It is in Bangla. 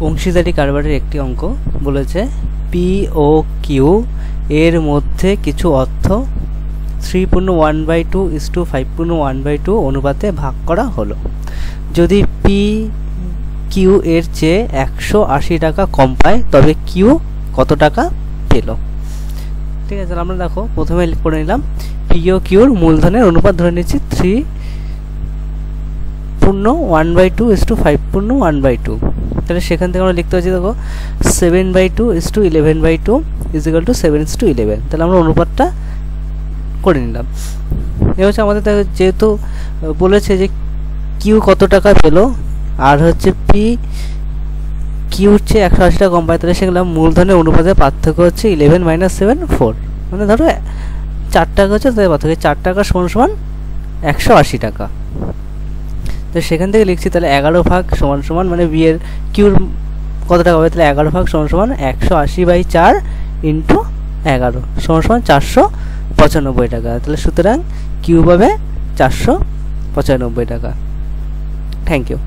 অংশীদারি কারবারের একটি অঙ্ক বলেছে পি ও কিউ এর মধ্যে কিছু অর্থ 3/1/2:5/1/2 অনুপাতে ভাগ করা হলো। যদি পি কিউ এর চেয়ে 180 টাকা কম পায় তবে কিউ কত টাকা পেল। ঠিক আছে, আমরা দেখো প্রথমে করে নিলাম পি ও কিউর মূলধনের অনুপাত ধরে নিচ্ছি 3/1/2:5/1/2। তাহলে সেখান থেকে আমরা লিখতে পারছি দেখো 7/2:11/2 = 7:11। তাহলে আমরা অনুপাতটা করে নিলাম। এ হচ্ছে আমাদের যেহেতু বলেছে যে কিউ কত টাকা পেল আর হচ্ছে পি কিউর চেয়ে 180 টাকা কম পায়, তাহলে সেগুলো মূলধনের অনুপাতের পার্থক্য হচ্ছে 11 - 7 4। মানে ধরো 4 টাকা হচ্ছে, তাদের পার্থক্য 4 টাকা = 180 টাকা। তো সেখান থেকে লিখছি তাহলে 11 ভাগ = মানে বি এর কিউর কত টাকা হবে, তাহলে 11 ভাগ = 180/4 × 11 = 495 টাকা। তাহলে সুতরাং কিউ পাবে 495 টাকা। Thank you.